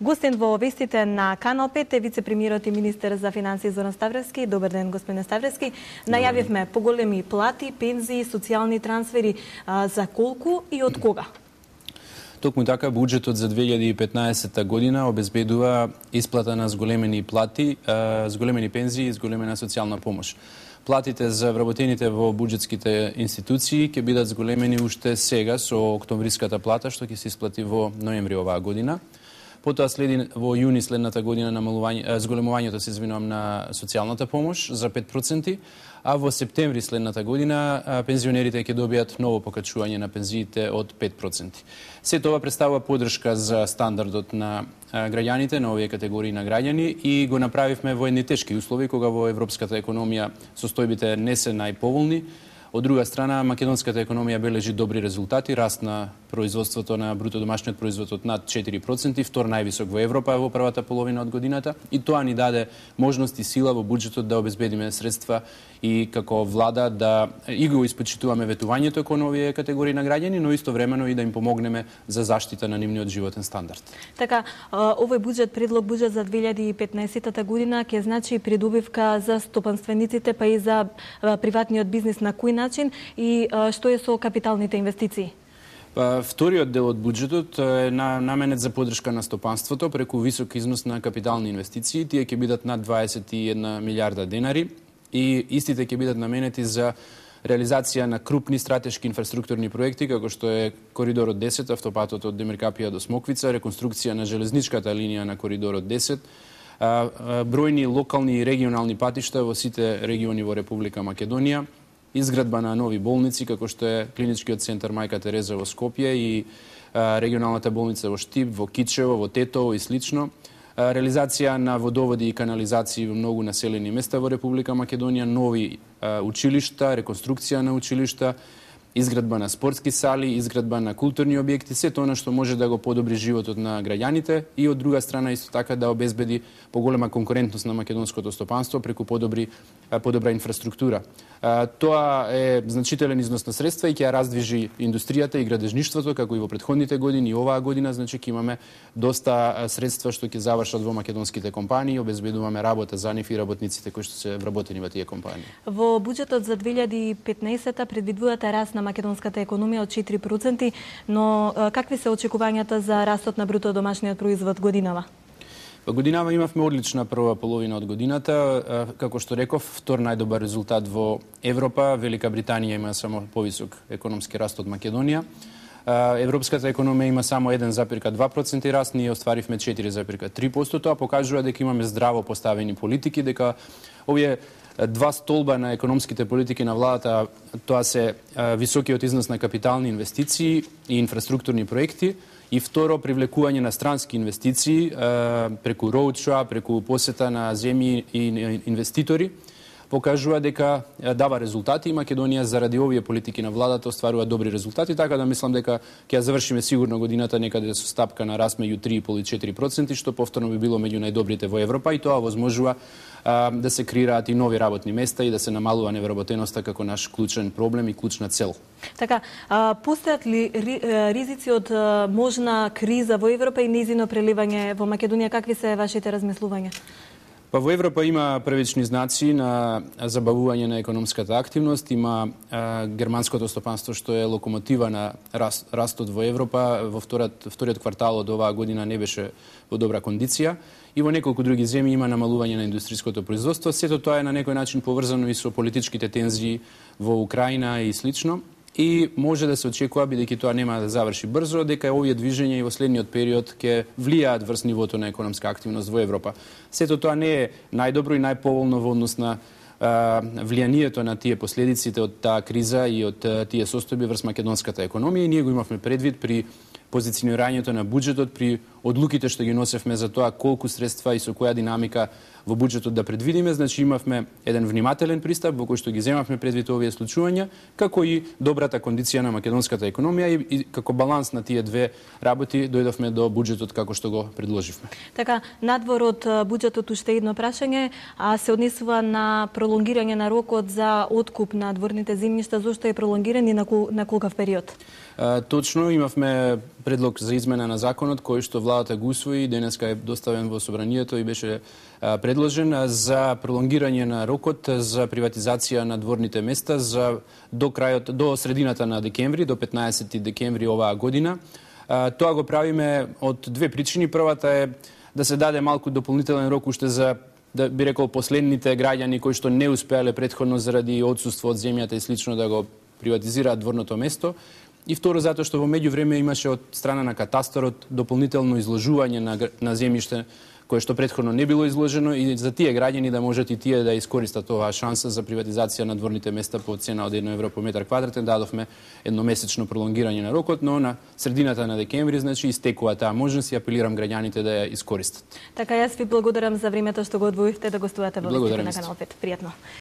Гостин во вестите на Канал 5 е вице-премиерот и министер за финансии Зоран Ставревски. Добар ден, господин Ставревски. Најавивме поголеми плати, пензии, социјални трансфери. За колку и од кога? Токму така, буџетот за 2015 година обезбедува исплата на зголемени плати, зголемени пензии и зголемена социјална помош. Платите за вработените во буџетските институции ќе бидат зголемени уште сега со октомвриската плата, што ќе се исплати во ноември оваа година. Потоа следи во јуни следната година зголемувањето на социјалната помош за 5%, а во септември следната година пензионерите ќе добијат ново покачување на пензиите од 5%. Се тоа представува поддршка за стандардот на граѓаните, на овие категории на граѓани, и го направивме во едни тешки услови кога во европската економија состојбите не се најповолни. Од друга страна, македонската економија бележи добри резултати, раст на производството на бруто домашниот производ од над 4%, втор највисок во Европа во првата половина од годината, и тоа ни даде можност и сила во буџетот да обезбедиме средства и како влада да и го испочитуваме ветувањето кон овие категории на граѓани, но истовремено и да им помогнеме за заштита на нивниот животен стандард. Така, овој предлог за 2015 година ќе значи придобивка за стопанствениците, па и за приватниот бизнис, на кој начин и што е со капиталните инвестиции? Вториот дел од буџетот е наменет за поддршка на стопанството преку висок износ на капитални инвестиции. Тие ќе бидат над 21 милиарда денари и истите ќе бидат наменети за реализација на крупни стратешки инфраструктурни проекти, како што е Коридорот 10, автопатот од Демиркапија до Смоквица, реконструкција на железничката линија на Коридорот 10, бројни локални и регионални патишта во сите региони во Република Македонија, изградба на нови болници, како што е Клиничкиот центар Мајка Тереза во Скопје и регионалната болница во Штип, во Кичево, во Тетово и слично. Реализација на водоводи и канализации во многу населени места во Република Македонија, нови училишта, реконструкција на училишта, изградба на спортски сали, изградба на културни објекти, се тоа што може да го подобри животот на граѓаните и од друга страна исто така да обезбеди поголема конкурентност на македонското стопанство преку подобра инфраструктура. Тоа е значителен износ на средства и ќе ја раздвижи индустријата и градежништвото, како и во претходните години и оваа година, значи ќе имаме доста средства што ќе завршат во македонските компании, обезбедуваме работа за нив и работниците кои што се вработени во тие компании. Во буџетот за 2015 предвидувате раст на македонската економија од 4%, но какви се очекувањата за растот на бруто домашниот производ годинава? Во годинава имавме одлична прва половина од годината. Како што реков, втор најдобар резултат во Европа. Велика Британија има само повисок економски раст од Македонија. Европската економија има само 1,2% раст, ние остваривме 4,3%. Тоа покажува дека имаме здраво поставени политики, дека овие два столба на економските политики на владата, тоа се високиот износ на капитални инвестиции и инфраструктурни проекти, и второ, привлекување на странски инвестиции преку роудшоу, преку посета на земји и инвеститори, покажува дека дава резултати и Македонија заради овие политики на владата остварува добри резултати, така да мислам дека ќе ја завршиме сигурно годината некаде со стапка на раст меѓу 3,5 и 4%, што повторно би било меѓу најдобрите во Европа, и тоа возможува да се креираат и нови работни места и да се намалува невработеноста како наш клучен проблем и клучна цел. Така, постојат ли ризици од можна криза во Европа и нејзино преливање во Македонија? Какви се вашите размислувања? Па во Европа има првични знаци на забавување на економската активност, има германското стопанство што е локомотива на растот во Европа, во вториот квартал од оваа година не беше во добра кондиција и во неколку други земји има намалување на индустријското производство. Сето тоа е на некој начин поврзано и со политичките тензии во Украина и слично. И може да се очекува, бидејќи тоа нема да заврши брзо, дека овие движења и во следниот период ќе влијаат врз нивото на економска активност во Европа. Сето тоа не е најдобро и најповолно во однос на влијанието на тие последиците од таа криза и од тие состојби врз македонската економија, и ние го имавме предвид при позиционирањето на буџетот, при одлуките што ги носевме за тоа колку средства и со која динамика во буџетот да предвидиме. Значи имавме еден внимателен пристап во кој што ги земавме предвид овие случувања, како и добрата кондиција на македонската економија, и како баланс на тие две работи дојдовме до буџетот како што го предложивме. Така, надвор од буџетот уште едно прашање, се однесува на пролонгирање на рокот за откуп на дворните земјишта. Зошто е пролонгиран и на колкав период? Точно, имавме предлог за измена на законот кој што владата го усвои, денеска е доставен во собранието и беше предложен за пролонгирање на рокот за приватизација на дворните места до средината на декември, до 15 декември оваа година. Тоа го правиме од две причини. Првата е да се даде малку дополнителен рок уште за, да би рекол, последните граѓани кои што не успеале претходно заради отсуство од земјата и слично да го приватизираат дворното место. И второ, затоа што во меѓувреме имаше од страна на катастарот дополнително изложување на земјиште кое што претходно не било изложено и за тие граѓани да можат и тие да искористат оваа шанса за приватизација на дворните места по цена од 1 евро по метар квадратен. Дадовме едномесечно пролонгирање на рокот, но на средината на декември, значи, истекува таа можност и апелирам граѓаните да ја искористат. Така, јас ви благодарам за времето што го одвоивте да гостувате во естите на Канал 5. Пријатно.